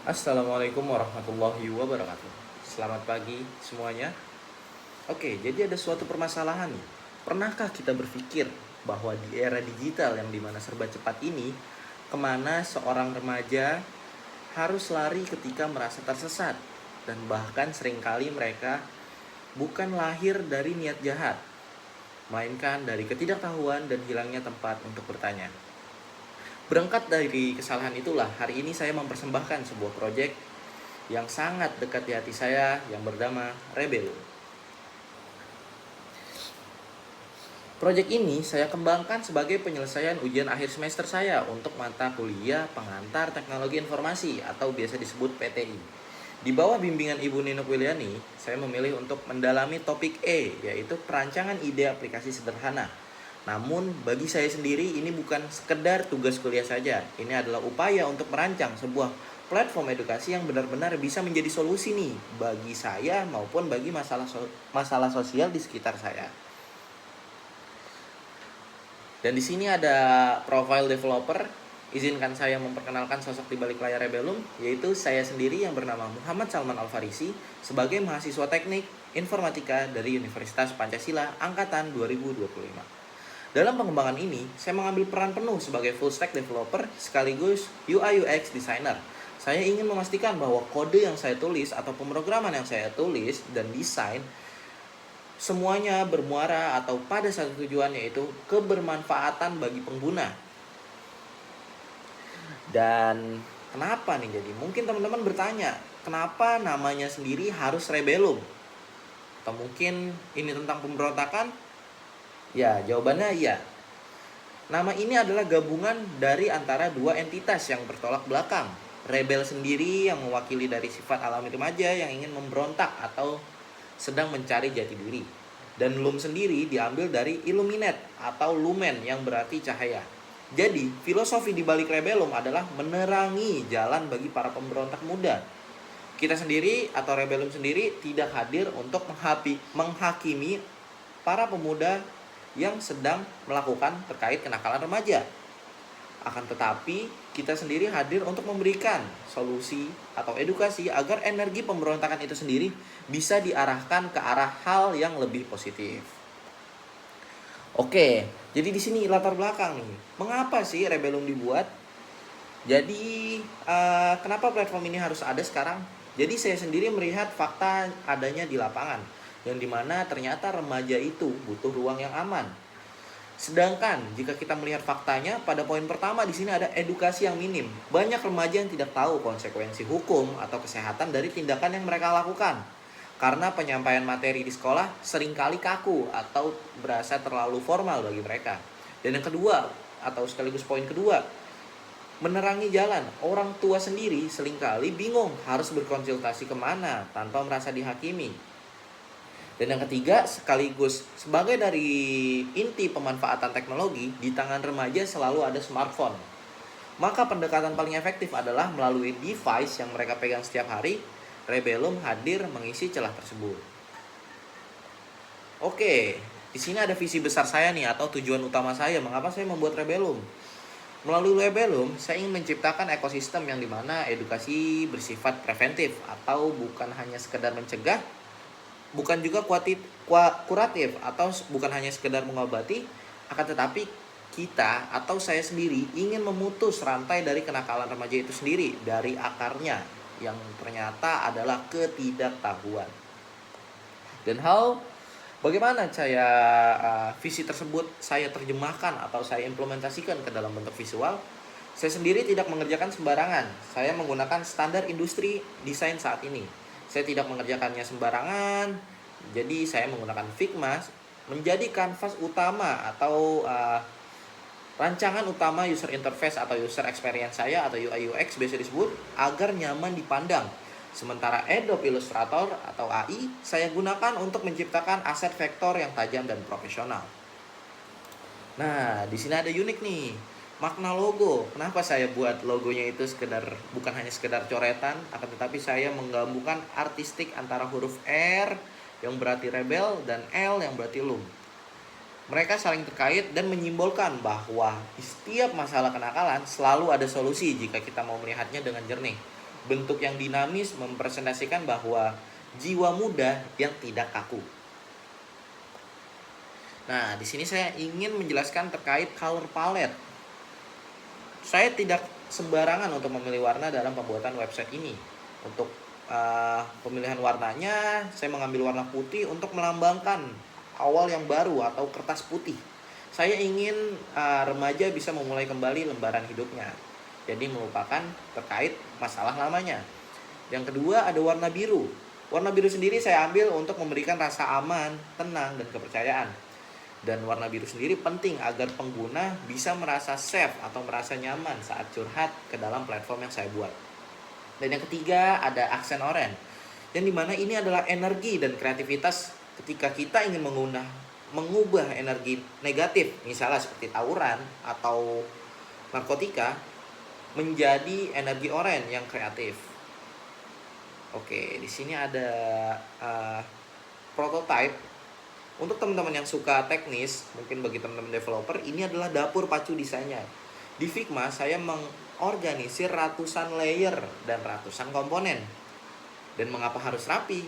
Assalamualaikum warahmatullahi wabarakatuh. Selamat pagi semuanya. Oke, jadi ada suatu permasalahan nih. Pernahkah kita berpikir bahwa di era digital yang dimana serba cepat ini, kemana seorang remaja harus lari ketika merasa tersesat? Dan bahkan seringkali mereka bukan lahir dari niat jahat, melainkan dari ketidaktahuan dan hilangnya tempat untuk bertanya. Berangkat dari kesalahan itulah, hari ini saya mempersembahkan sebuah proyek yang sangat dekat di hati saya yang bernama Rebel. Proyek ini saya kembangkan sebagai penyelesaian ujian akhir semester saya untuk mata kuliah pengantar teknologi informasi atau biasa disebut PTI. Di bawah bimbingan Ibu Nino Wiliani, saya memilih untuk mendalami topik E, yaitu perancangan ide aplikasi sederhana. Namun bagi saya sendiri ini bukan sekedar tugas kuliah saja. Ini adalah upaya untuk merancang sebuah platform edukasi yang benar-benar bisa menjadi solusi nih bagi saya maupun bagi masalah sosial di sekitar saya. Dan di sini ada profile developer. Izinkan saya memperkenalkan sosok di balik layar Rebelum, yaitu saya sendiri yang bernama Muhammad Salman Al-Farisi sebagai mahasiswa teknik informatika dari Universitas Pancasila angkatan 2025. Dalam pengembangan ini, saya mengambil peran penuh sebagai full stack developer sekaligus UI UX designer. Saya ingin memastikan bahwa kode yang saya tulis atau pemrograman yang saya tulis dan desain semuanya bermuara atau pada satu tujuan, yaitu kebermanfaatan bagi pengguna. Dan kenapa nih, jadi mungkin teman-teman bertanya, kenapa namanya sendiri harus Rebelum? Atau mungkin ini tentang pemberontakan? Ya, jawabannya iya. Nama ini adalah gabungan dari antara dua entitas yang bertolak belakang. Rebel sendiri yang mewakili dari sifat alami remaja yang ingin memberontak atau sedang mencari jati diri. Dan Lum sendiri diambil dari illuminate atau lumen yang berarti cahaya. Jadi, filosofi di balik Rebelum adalah menerangi jalan bagi para pemberontak muda. Kita sendiri atau Rebelum sendiri tidak hadir untuk menghakimi para pemuda yang sedang melakukan terkait kenakalan remaja. Akan tetapi, kita sendiri hadir untuk memberikan solusi atau edukasi agar energi pemberontakan itu sendiri bisa diarahkan ke arah hal yang lebih positif. Oke, jadi di sini latar belakang nih. Mengapa sih Rebelum dibuat? Jadi, kenapa platform ini harus ada sekarang? Jadi saya sendiri melihat fakta adanya di lapangan, yang dimana ternyata remaja itu butuh ruang yang aman. Sedangkan jika kita melihat faktanya, pada poin pertama di sini ada edukasi yang minim. Banyak remaja yang tidak tahu konsekuensi hukum atau kesehatan dari tindakan yang mereka lakukan. Karena penyampaian materi di sekolah seringkali kaku atau berasa terlalu formal bagi mereka. Dan yang kedua, atau sekaligus poin kedua, menerangi jalan. Orang tua sendiri seringkali bingung harus berkonsultasi kemana tanpa merasa dihakimi. Dan yang ketiga, sekaligus sebagai dari inti pemanfaatan teknologi, di tangan remaja selalu ada smartphone. Maka pendekatan paling efektif adalah melalui device yang mereka pegang setiap hari. Rebelum hadir mengisi celah tersebut. Oke, di sini ada visi besar saya nih atau tujuan utama saya mengapa saya membuat Rebelum. Melalui Rebelum, saya ingin menciptakan ekosistem yang dimana edukasi bersifat preventif atau bukan hanya sekedar mencegah, bukan juga kuratif atau bukan hanya sekedar mengobati, akan tetapi kita atau saya sendiri ingin memutus rantai dari kenakalan remaja itu sendiri dari akarnya, yang ternyata adalah ketidaktahuan. Dan bagaimana saya visi tersebut saya terjemahkan atau saya implementasikan ke dalam bentuk visual? Saya sendiri tidak mengerjakan sembarangan. Saya menggunakan standar industri desain saat ini. Saya tidak mengerjakannya sembarangan. Jadi saya menggunakan Figma menjadi kanvas utama atau rancangan utama user interface atau user experience saya atau UI UX biasa disebut, agar nyaman dipandang. Sementara Adobe Illustrator atau AI saya gunakan untuk menciptakan aset vektor yang tajam dan profesional. Nah, di sini ada unik nih. Makna logo. Kenapa saya buat logonya itu bukan hanya sekedar coretan, akan tetapi saya menggabungkan artistik antara huruf R yang berarti rebel dan L yang berarti lum. Mereka saling terkait dan menyimbolkan bahwa di setiap masalah kenakalan selalu ada solusi jika kita mau melihatnya dengan jernih. Bentuk yang dinamis mempresentasikan bahwa jiwa muda yang tidak kaku. Nah, di sini saya ingin menjelaskan terkait color palette. Saya tidak sembarangan untuk memilih warna dalam pembuatan website ini. Untuk pemilihan warnanya, saya mengambil warna putih untuk melambangkan awal yang baru atau kertas putih. Saya ingin remaja bisa memulai kembali lembaran hidupnya. Jadi melupakan terkait masalah lamanya. Yang kedua ada warna biru. Warna biru sendiri saya ambil untuk memberikan rasa aman, tenang, dan kepercayaan. Dan warna biru sendiri penting agar pengguna bisa merasa safe atau merasa nyaman saat curhat ke dalam platform yang saya buat. Dan yang ketiga ada aksen oranye, yang dimana ini adalah energi dan kreativitas ketika kita ingin mengubah energi negatif, misalnya seperti tawuran atau narkotika, menjadi energi oranye yang kreatif. Oke, di sini ada prototype. Untuk teman-teman yang suka teknis, mungkin bagi teman-teman developer, ini adalah dapur pacu desainnya. Di Figma, saya mengorganisir ratusan layer dan ratusan komponen. Dan mengapa harus rapi?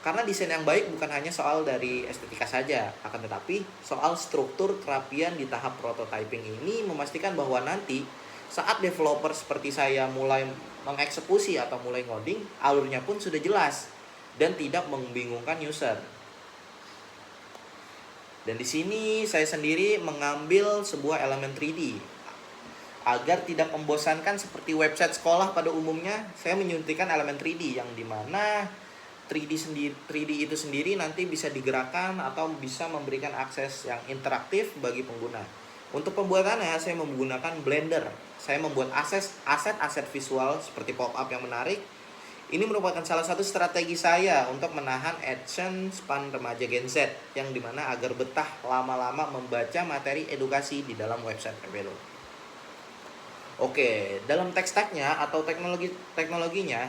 Karena desain yang baik bukan hanya soal dari estetika saja, akan tetapi soal struktur kerapian di tahap prototyping ini memastikan bahwa nanti saat developer seperti saya mulai mengeksekusi atau mulai ngoding, alurnya pun sudah jelas dan tidak membingungkan user. Dan di sini saya sendiri mengambil sebuah elemen 3D. Agar tidak membosankan seperti website sekolah pada umumnya, saya menyuntikkan elemen 3D yang dimana 3D itu sendiri nanti bisa digerakkan atau bisa memberikan akses yang interaktif bagi pengguna. Untuk pembuatannya saya menggunakan Blender. Saya membuat aset-aset visual seperti pop-up yang menarik. Ini merupakan salah satu strategi saya untuk menahan action span remaja Gen Z, yang dimana agar betah lama-lama membaca materi edukasi di dalam website Rebelum. Oke, dalam tech stack-nya atau teknologinya,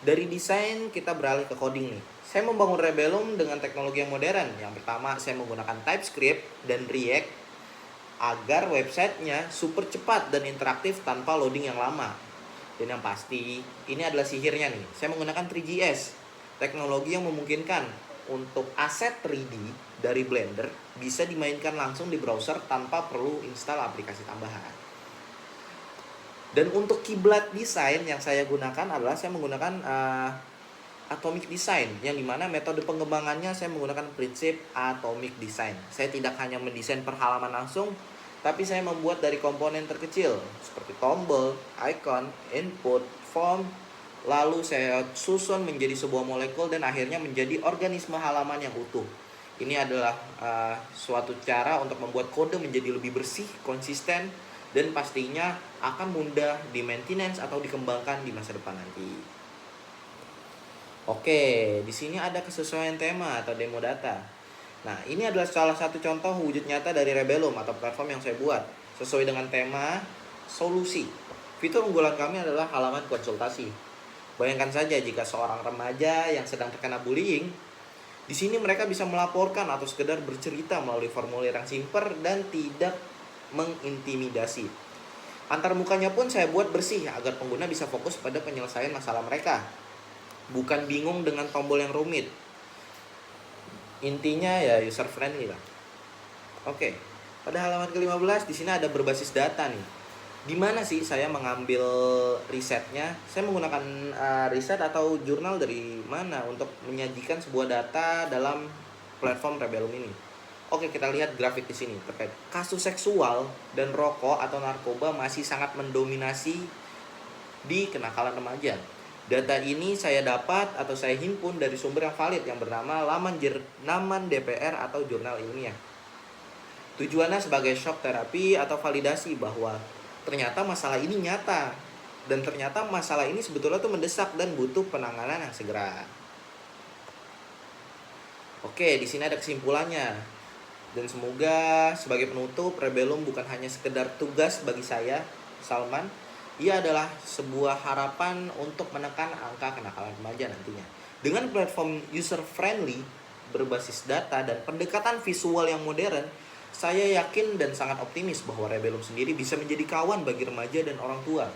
dari desain kita beralih ke coding nih. Saya membangun Rebelum dengan teknologi yang modern. Yang pertama, saya menggunakan TypeScript dan React agar websitenya super cepat dan interaktif tanpa loading yang lama. Dan yang pasti, ini adalah sihirnya nih. Saya menggunakan 3GS, teknologi yang memungkinkan untuk aset 3D dari Blender bisa dimainkan langsung di browser tanpa perlu install aplikasi tambahan. Dan untuk kiblat desain yang saya gunakan adalah saya menggunakan Atomic Design, yang dimana metode pengembangannya saya menggunakan prinsip Atomic Design. Saya tidak hanya mendesain per halaman langsung, tapi saya membuat dari komponen terkecil seperti tombol, icon, input, form, lalu saya susun menjadi sebuah molekul dan akhirnya menjadi organisme halaman yang utuh. Ini adalah suatu cara untuk membuat kode menjadi lebih bersih, konsisten, dan pastinya akan mudah di maintenance atau dikembangkan di masa depan nanti. Oke, di sini ada kesesuaian tema atau demo data. Nah, ini adalah salah satu contoh wujud nyata dari Rebelum atau platform yang saya buat. Sesuai dengan tema solusi. Fitur unggulan kami adalah halaman konsultasi. Bayangkan saja jika seorang remaja yang sedang terkena bullying, di sini mereka bisa melaporkan atau sekedar bercerita melalui formulir yang simpel dan tidak mengintimidasi. Antar mukanya pun saya buat bersih agar pengguna bisa fokus pada penyelesaian masalah mereka, bukan bingung dengan tombol yang rumit. Intinya ya user friendly lah. Oke. Pada halaman ke-15 di sini ada berbasis data nih. Di mana sih saya mengambil risetnya? Saya menggunakan riset atau jurnal dari mana untuk menyajikan sebuah data dalam platform Rebelum ini. Oke, kita lihat grafik di sini terkait kasus seksual dan rokok atau narkoba masih sangat mendominasi di kenakalan remaja. Data ini saya dapat atau saya himpun dari sumber yang valid yang bernama laman DPR atau jurnal ilmiah. Tujuannya sebagai shock terapi atau validasi bahwa ternyata masalah ini nyata dan ternyata masalah ini sebetulnya tuh mendesak dan butuh penanganan yang segera. Oke, di sini ada kesimpulannya. Dan semoga sebagai penutup, Rebelum bukan hanya sekedar tugas bagi saya, Salman. Ia adalah sebuah harapan untuk menekan angka kenakalan remaja nantinya. Dengan platform user-friendly, berbasis data, dan pendekatan visual yang modern, saya yakin dan sangat optimis bahwa Rebelum sendiri bisa menjadi kawan bagi remaja dan orang tua.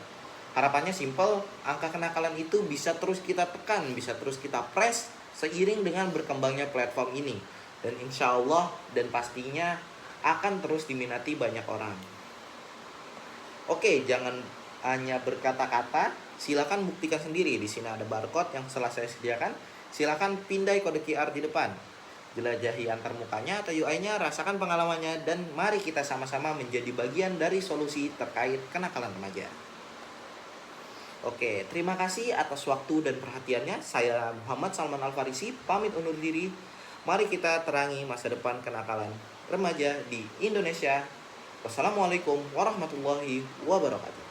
Harapannya simple, angka kenakalan itu bisa terus kita tekan, bisa terus kita press seiring dengan berkembangnya platform ini. Dan insya Allah dan pastinya akan terus diminati banyak orang. Oke, jangan hanya berkata-kata, silakan buktikan sendiri. Di sini ada barcode yang setelah saya sediakan. Silakan pindai kode QR di depan. Jelajahi antar mukanya atau UI-nya, rasakan pengalamannya, dan mari kita sama-sama menjadi bagian dari solusi terkait kenakalan remaja. Oke, terima kasih atas waktu dan perhatiannya. Saya Muhammad Salman Al-Farisi, pamit undur diri. Mari kita terangi masa depan kenakalan remaja di Indonesia. Wassalamualaikum warahmatullahi wabarakatuh.